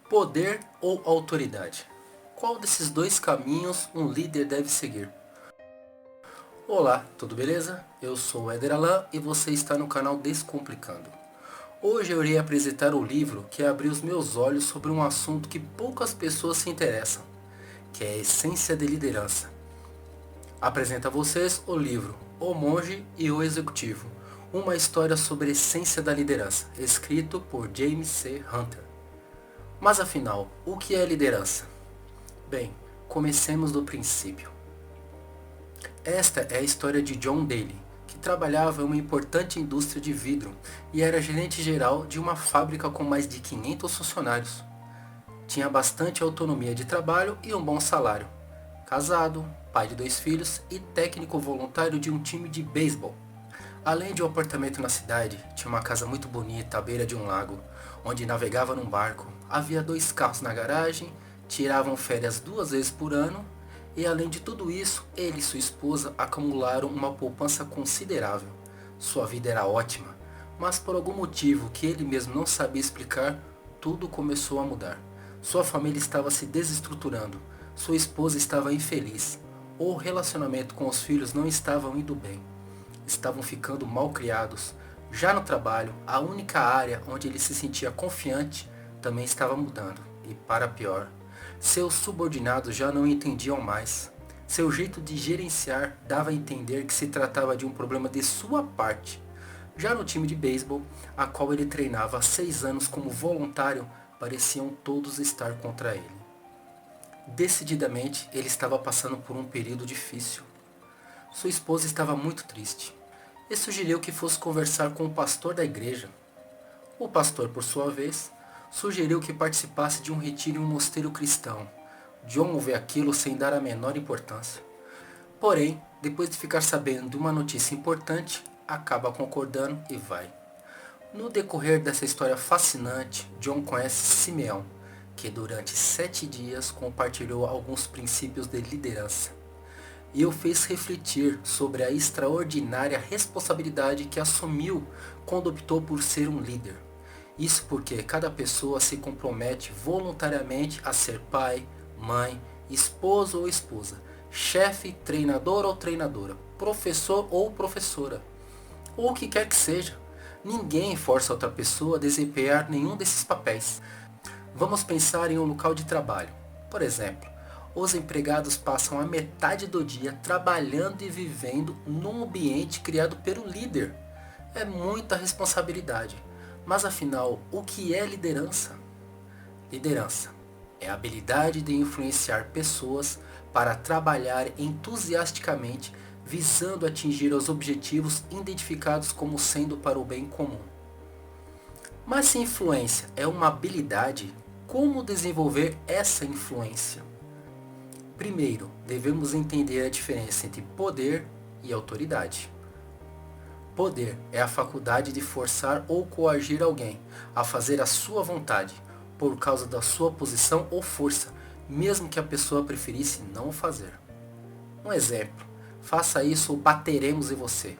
Poder ou autoridade? Qual desses dois caminhos um líder deve seguir? Olá, tudo beleza? Eu sou o Éder Alan e você está no canal Descomplicando. Hoje eu irei apresentar o livro que abriu os meus olhos sobre um assunto que poucas pessoas se interessam, que é a essência de liderança. Apresento a vocês o livro O Monge e o Executivo, uma história sobre a essência da liderança, escrito por James C. Hunter. Mas afinal, o que é liderança? Bem, comecemos do princípio. Esta é a história de John Daly, que trabalhava em uma importante indústria de vidro e era gerente geral de uma fábrica com mais de 500 funcionários. Tinha bastante autonomia de trabalho e um bom salário. Casado, pai de 2 filhos e técnico voluntário de um time de beisebol. Além de um apartamento na cidade, tinha uma casa muito bonita à beira de um lago, onde navegava num barco. Havia 2 carros na garagem, tiravam férias 2 vezes por ano, e além de tudo isso, ele e sua esposa acumularam uma poupança considerável. Sua vida era ótima, mas por algum motivo que ele mesmo não sabia explicar, tudo começou a mudar. Sua família estava se desestruturando, sua esposa estava infeliz, o relacionamento com os filhos não estava indo bem. Estavam ficando mal criados. Já no trabalho, a única área onde ele se sentia confiante também estava mudando, e para pior. Seus subordinados já não entendiam mais. Seu jeito de gerenciar dava a entender que se tratava de um problema de sua parte. Já no time de beisebol, a qual ele treinava há 6 anos como voluntário, pareciam todos estar contra ele. Decididamente, ele estava passando por um período difícil. Sua esposa estava muito triste e sugeriu que fosse conversar com o pastor da igreja. O pastor, por sua vez, sugeriu que participasse de um retiro em um mosteiro cristão. John ouviu aquilo sem dar a menor importância. Porém, depois de ficar sabendo de uma notícia importante, acaba concordando e vai. No decorrer dessa história fascinante, John conhece Simeão, que durante 7 dias compartilhou alguns princípios de liderança e o fez refletir sobre a extraordinária responsabilidade que assumiu quando optou por ser um líder. Isso porque cada pessoa se compromete voluntariamente a ser pai, mãe, esposo ou esposa, chefe, treinador ou treinadora, professor ou professora, ou o que quer que seja. Ninguém força outra pessoa a desempenhar nenhum desses papéis. Vamos pensar em um local de trabalho. Por exemplo, os empregados passam a metade do dia trabalhando e vivendo num ambiente criado pelo líder. É muita responsabilidade. Mas afinal, o que é liderança? Liderança é a habilidade de influenciar pessoas para trabalhar entusiasticamente, visando atingir os objetivos identificados como sendo para o bem comum. Mas se influência é uma habilidade, como desenvolver essa influência? Primeiro, devemos entender a diferença entre poder e autoridade. Poder é a faculdade de forçar ou coagir alguém a fazer a sua vontade, por causa da sua posição ou força, mesmo que a pessoa preferisse não o fazer. Um exemplo, faça isso ou bateremos em você.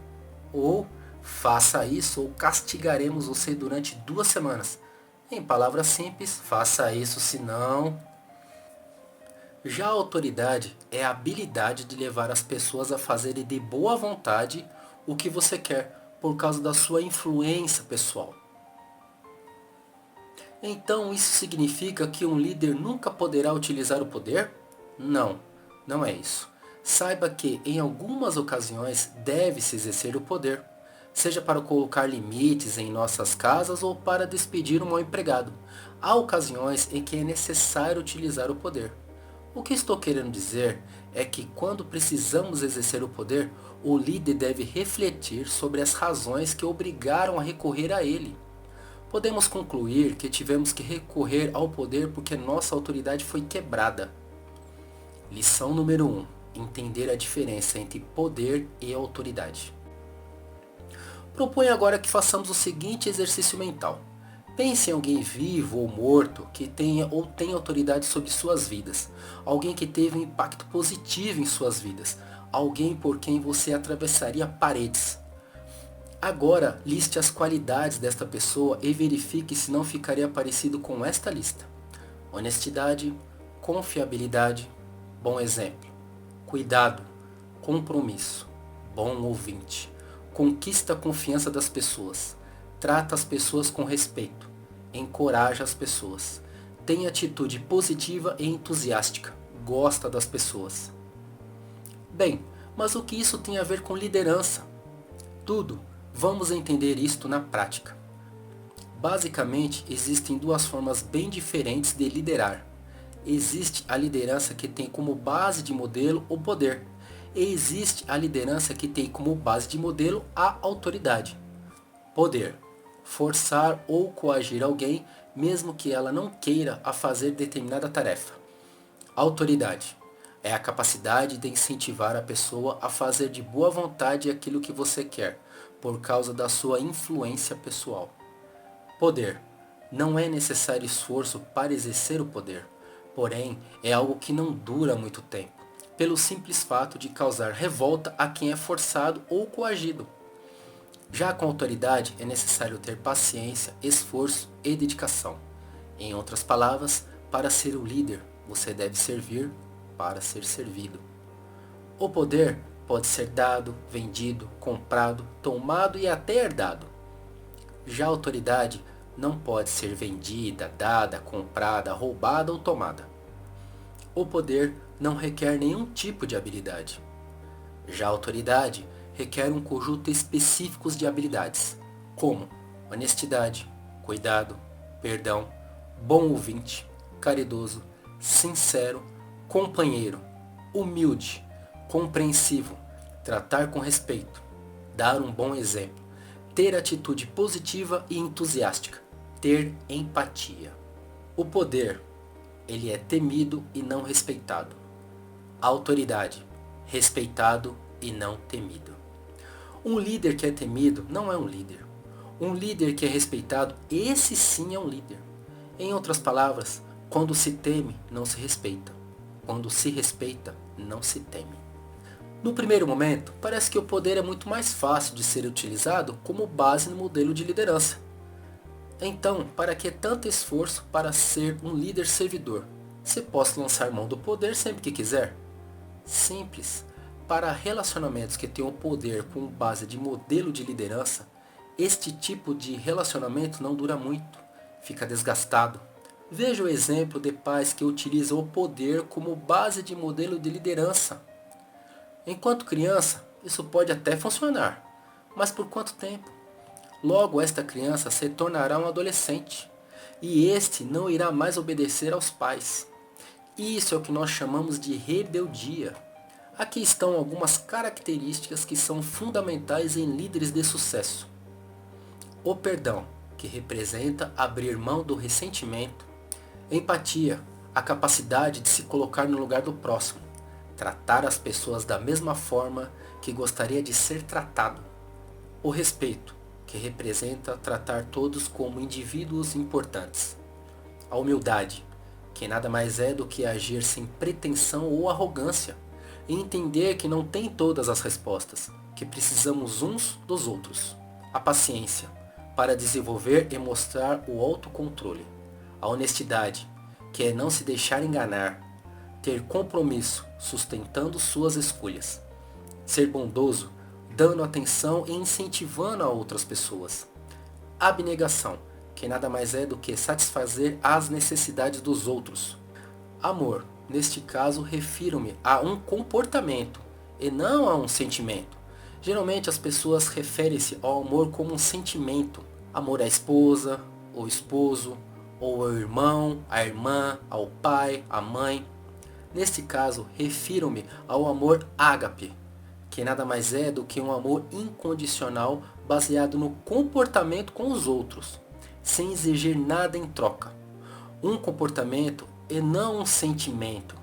Ou, faça isso ou castigaremos você durante 2 semanas. Em palavras simples, faça isso senão... Já a autoridade é a habilidade de levar as pessoas a fazerem de boa vontade o que você quer, por causa da sua influência pessoal. Então isso significa que um líder nunca poderá utilizar o poder? Não, não é isso. Saiba que em algumas ocasiões deve-se exercer o poder, seja para colocar limites em nossas casas ou para despedir um mau empregado. Há ocasiões em que é necessário utilizar o poder. O que estou querendo dizer é que quando precisamos exercer o poder, o líder deve refletir sobre as razões que obrigaram a recorrer a ele. Podemos concluir que tivemos que recorrer ao poder porque nossa autoridade foi quebrada. Lição número 1. Entender a diferença entre poder e autoridade. Proponho agora que façamos o seguinte exercício mental. Pense em alguém vivo ou morto que tenha ou tem autoridade sobre suas vidas. Alguém que teve um impacto positivo em suas vidas. Alguém por quem você atravessaria paredes. Agora, liste as qualidades desta pessoa e verifique se não ficaria parecido com esta lista. honestidade, confiabilidade, bom exemplo, cuidado, compromisso, bom ouvinte, conquista a confiança das pessoas, trata as pessoas com respeito, encoraja as pessoas, tem atitude positiva e entusiástica, gosta das pessoas. Bem, mas o que isso tem a ver com liderança? Tudo. Vamos entender isto na prática. Basicamente, existem duas formas bem diferentes de liderar. Existe a liderança que tem como base de modelo o poder. E existe a liderança que tem como base de modelo a autoridade. Poder. Forçar ou coagir alguém, mesmo que ela não queira a fazer determinada tarefa. Autoridade. É a capacidade de incentivar a pessoa a fazer de boa vontade aquilo que você quer, por causa da sua influência pessoal. Poder. Não é necessário esforço para exercer o poder, porém é algo que não dura muito tempo, pelo simples fato de causar revolta a quem é forçado ou coagido. Já com autoridade é necessário ter paciência, esforço e dedicação. Em outras palavras, para ser o líder, você deve servir para ser servido. O poder pode ser dado, vendido, comprado, tomado e até herdado. Já a autoridade não pode ser vendida, dada, comprada, roubada ou tomada. O poder não requer nenhum tipo de habilidade. Já a autoridade requer um conjunto específico de habilidades, como honestidade, cuidado, perdão, bom ouvinte, caridoso, sincero, companheiro, humilde, compreensivo, tratar com respeito, dar um bom exemplo, ter atitude positiva e entusiástica, ter empatia. O poder, ele é temido e não respeitado. A autoridade, respeitado e não temido. Um líder que é temido não é um líder. Um líder que é respeitado, esse sim é um líder. Em outras palavras, quando se teme, não se respeita. Quando se respeita, não se teme. No primeiro momento, parece que o poder é muito mais fácil de ser utilizado como base no modelo de liderança. Então, para que tanto esforço para ser um líder servidor? Se posso lançar mão do poder sempre que quiser? Simples. Para relacionamentos que tenham poder como base de modelo de liderança, este tipo de relacionamento não dura muito, fica desgastado. Veja o exemplo de pais que utilizam o poder como base de modelo de liderança. Enquanto criança, isso pode até funcionar, mas por quanto tempo? Logo esta criança se tornará um adolescente, e este não irá mais obedecer aos pais. Isso é o que nós chamamos de rebeldia. Aqui estão algumas características que são fundamentais em líderes de sucesso. O perdão, que representa abrir mão do ressentimento. Empatia, a capacidade de se colocar no lugar do próximo. Tratar as pessoas da mesma forma que gostaria de ser tratado. O respeito, que representa tratar todos como indivíduos importantes. A humildade, que nada mais é do que agir sem pretensão ou arrogância, e entender que não tem todas as respostas, que precisamos uns dos outros. A paciência, para desenvolver e mostrar o autocontrole. A honestidade, que é não se deixar enganar. Ter compromisso, sustentando suas escolhas. Ser bondoso, dando atenção e incentivando a outras pessoas. Abnegação, que nada mais é do que satisfazer as necessidades dos outros. Amor, neste caso refiro-me a um comportamento e não a um sentimento. Geralmente as pessoas referem-se ao amor como um sentimento. Amor à esposa, ou esposo, ou ao irmão, à irmã, ao pai, à mãe. Neste caso, refiro-me ao amor ágape, que nada mais é do que um amor incondicional baseado no comportamento com os outros, sem exigir nada em troca. Um comportamento e não um sentimento.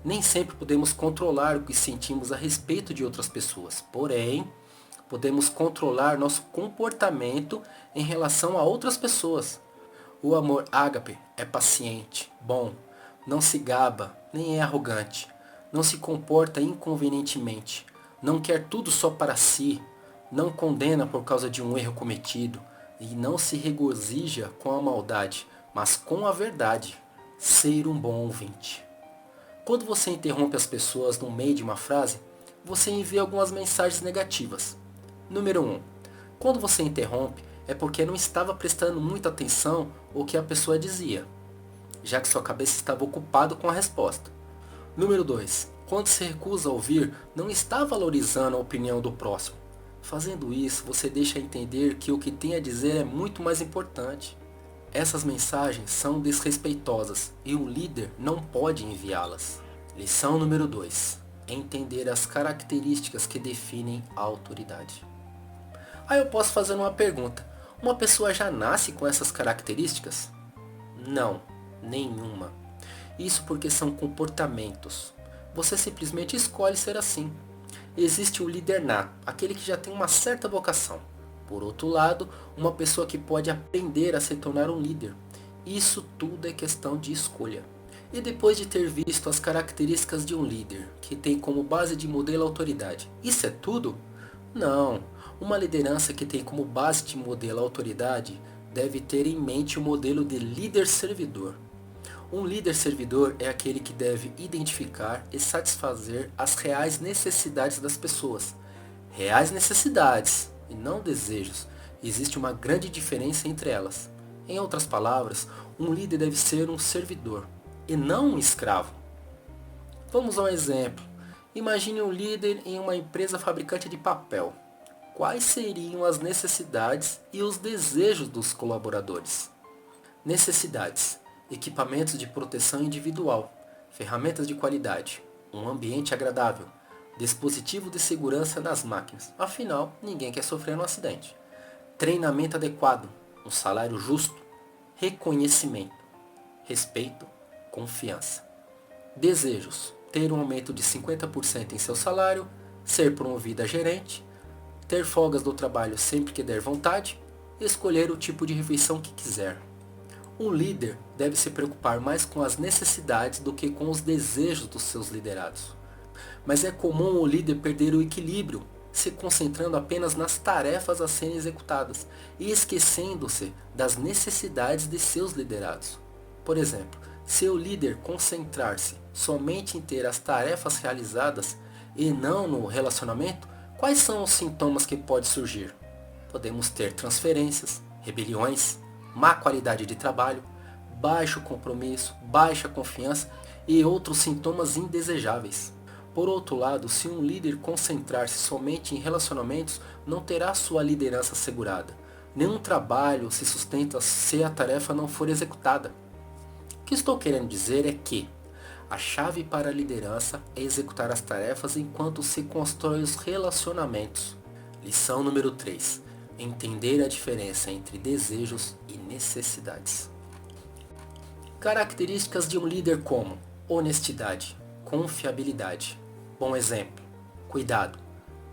Nem sempre podemos controlar o que sentimos a respeito de outras pessoas, porém, podemos controlar nosso comportamento em relação a outras pessoas. O amor ágape é paciente, bom, não se gaba, nem é arrogante, não se comporta inconvenientemente, não quer tudo só para si, não condena por causa de um erro cometido e não se regozija com a maldade, mas com a verdade. Ser um bom ouvinte. Quando você interrompe as pessoas no meio de uma frase, você envia algumas mensagens negativas. Número 1. Quando você interrompe, é porque não estava prestando muita atenção ao que a pessoa dizia, já que sua cabeça estava ocupada com a resposta. Número 2. Quando se recusa a ouvir, não está valorizando a opinião do próximo. Fazendo isso, você deixa entender que o que tem a dizer é muito mais importante. Essas mensagens são desrespeitosas e um líder não pode enviá-las. Lição número 2. Entender as características que definem a autoridade. Aí eu posso fazer uma pergunta. Uma pessoa já nasce com essas características? Não, nenhuma. Isso porque são comportamentos. Você simplesmente escolhe ser assim. Existe o líder nato, aquele que já tem uma certa vocação. Por outro lado, uma pessoa que pode aprender a se tornar um líder. Isso tudo é questão de escolha. E depois de ter visto as características de um líder, que tem como base de modelo a autoridade, isso é tudo? Não. Uma liderança que tem como base de modelo a autoridade deve ter em mente o modelo de líder servidor. Um líder servidor é aquele que deve identificar e satisfazer as reais necessidades das pessoas. Reais necessidades e não desejos. Existe uma grande diferença entre elas. Em outras palavras, um líder deve ser um servidor e não um escravo. Vamos a um exemplo. Imagine um líder em uma empresa fabricante de papel. Quais seriam as necessidades e os desejos dos colaboradores? Necessidades: equipamentos de proteção individual, ferramentas de qualidade, um ambiente agradável, dispositivo de segurança nas máquinas, afinal, ninguém quer sofrer um acidente. Treinamento adequado, um salário justo, reconhecimento, respeito, confiança. Desejos: ter um aumento de 50% em seu salário, ser promovido a gerente, ter folgas do trabalho sempre que der vontade, escolher o tipo de refeição que quiser. Um líder deve se preocupar mais com as necessidades do que com os desejos dos seus liderados. Mas é comum o líder perder o equilíbrio, se concentrando apenas nas tarefas a serem executadas e esquecendo-se das necessidades de seus liderados. Por exemplo, se o líder concentrar-se somente em ter as tarefas realizadas e não no relacionamento, quais são os sintomas que podem surgir? Podemos ter transferências, rebeliões, má qualidade de trabalho, baixo compromisso, baixa confiança e outros sintomas indesejáveis. Por outro lado, se um líder concentrar-se somente em relacionamentos, não terá sua liderança assegurada. Nenhum trabalho se sustenta se a tarefa não for executada. O que estou querendo dizer é que a chave para a liderança é executar as tarefas enquanto se constrói os relacionamentos. Lição número 3. Entender a diferença entre desejos e necessidades. Características de um líder como honestidade, confiabilidade, bom exemplo, cuidado,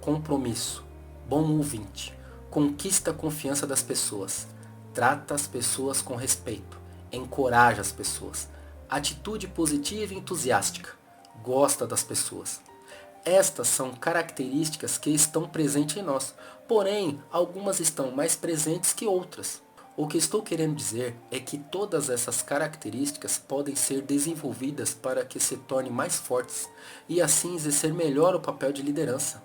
compromisso, bom ouvinte, conquista a confiança das pessoas, trata as pessoas com respeito, encoraja as pessoas, atitude positiva e entusiástica, gosta das pessoas. Estas são características que estão presentes em nós, porém, algumas estão mais presentes que outras. O que estou querendo dizer é que todas essas características podem ser desenvolvidas para que se tornem mais fortes e assim exercer melhor o papel de liderança.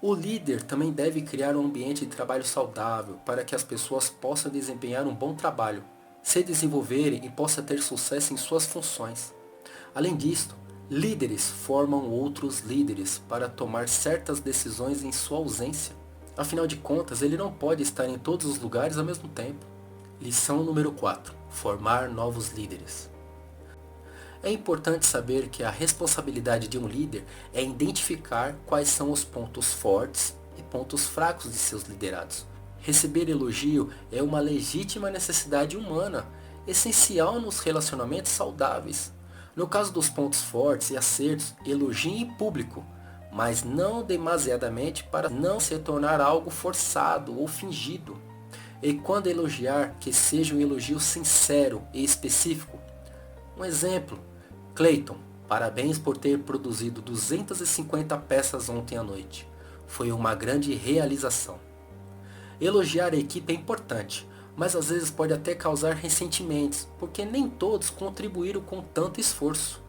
O líder também deve criar um ambiente de trabalho saudável para que as pessoas possam desempenhar um bom trabalho, se desenvolverem e possam ter sucesso em suas funções. Além disso, líderes formam outros líderes para tomar certas decisões em sua ausência. Afinal de contas, ele não pode estar em todos os lugares ao mesmo tempo. Lição número 4. Formar novos líderes. É importante saber que a responsabilidade de um líder é identificar quais são os pontos fortes e pontos fracos de seus liderados. Receber elogio é uma legítima necessidade humana, essencial nos relacionamentos saudáveis. No caso dos pontos fortes e acertos, elogie em público, mas não demasiadamente para não se tornar algo forçado ou fingido. E quando elogiar, que seja um elogio sincero e específico. Um exemplo, Clayton, parabéns por ter produzido 250 peças ontem à noite. Foi uma grande realização. Elogiar a equipe é importante, mas às vezes pode até causar ressentimentos, porque nem todos contribuíram com tanto esforço.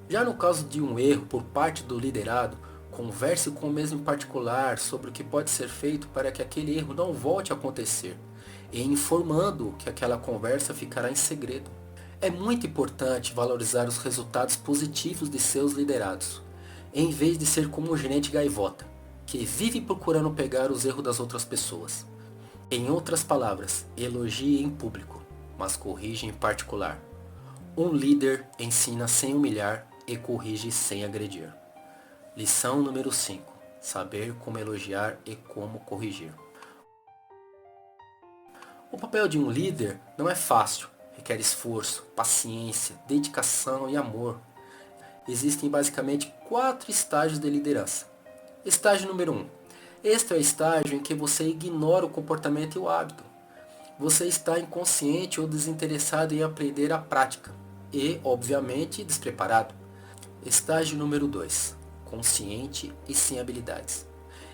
Já no caso de um erro por parte do liderado, converse com o mesmo em particular sobre o que pode ser feito para que aquele erro não volte a acontecer, e informando que aquela conversa ficará em segredo. É muito importante valorizar os resultados positivos de seus liderados, em vez de ser como o gerente gaivota, que vive procurando pegar os erros das outras pessoas. Em outras palavras, elogie em público, mas corrige em particular. Um líder ensina sem humilhar e corrige sem agredir. Lição número 5. Saber como elogiar e como corrigir. O papel de um líder não é fácil, requer esforço, paciência, dedicação e amor. Existem basicamente 4 estágios de liderança. Estágio número 1. Este é o estágio em que você ignora o comportamento e o hábito. Você está inconsciente ou desinteressado em aprender a prática e, obviamente, despreparado. Estágio número 2. Consciente e sem habilidades.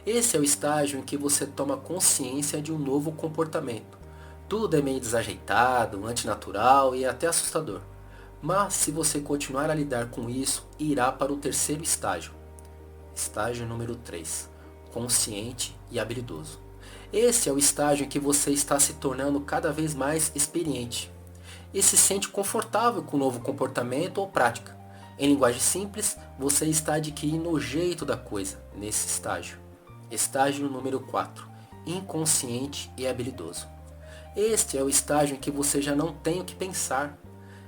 Esse é o estágio em que você toma consciência de um novo comportamento. Tudo é meio desajeitado, antinatural e até assustador. Mas se você continuar a lidar com isso, irá para o terceiro estágio. Estágio número 3. Consciente e habilidoso. Esse é o estágio em que você está se tornando cada vez mais experiente e se sente confortável com o novo comportamento ou prática. Em linguagem simples, você está adquirindo o jeito da coisa nesse estágio. Estágio número 4. Inconsciente e habilidoso. Este é o estágio em que você já não tem o que pensar.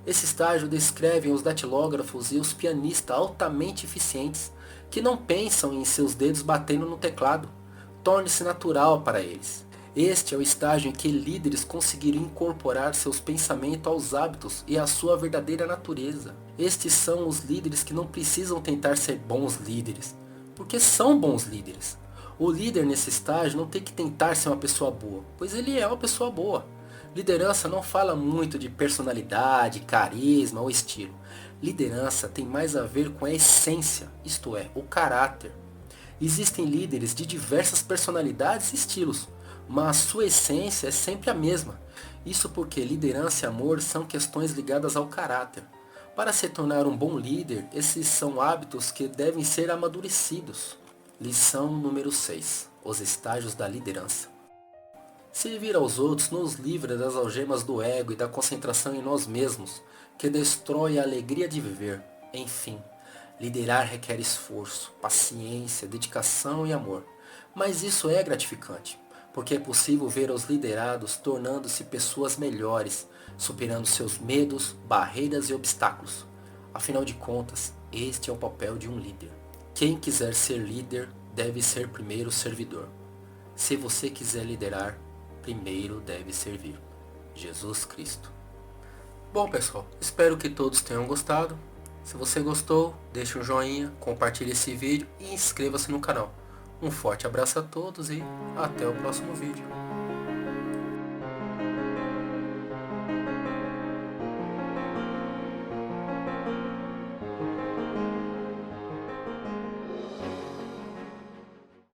Esse estágio descreve os datilógrafos e os pianistas altamente eficientes que não pensam em seus dedos batendo no teclado. Torne-se natural para eles. Este é o estágio em que líderes conseguiram incorporar seus pensamentos aos hábitos e à sua verdadeira natureza. Estes são os líderes que não precisam tentar ser bons líderes, porque são bons líderes. O líder nesse estágio não tem que tentar ser uma pessoa boa, pois ele é uma pessoa boa. Liderança não fala muito de personalidade, carisma ou estilo. Liderança tem mais a ver com a essência, isto é, o caráter. Existem líderes de diversas personalidades e estilos, mas sua essência é sempre a mesma. Isso porque liderança e amor são questões ligadas ao caráter. Para se tornar um bom líder, esses são hábitos que devem ser amadurecidos. Lição número 6. Os estágios da liderança. Servir aos outros nos livra das algemas do ego e da concentração em nós mesmos, que destrói a alegria de viver. Enfim, liderar requer esforço, paciência, dedicação e amor. Mas isso é gratificante, porque é possível ver os liderados tornando-se pessoas melhores, superando seus medos, barreiras e obstáculos. Afinal de contas, este é o papel de um líder. Quem quiser ser líder deve ser primeiro servidor. Se você quiser liderar, primeiro deve servir. Jesus Cristo. Bom pessoal, espero que todos tenham gostado. Se você gostou, deixe um joinha, compartilhe esse vídeo e inscreva-se no canal. Um forte abraço a todos e até o próximo vídeo.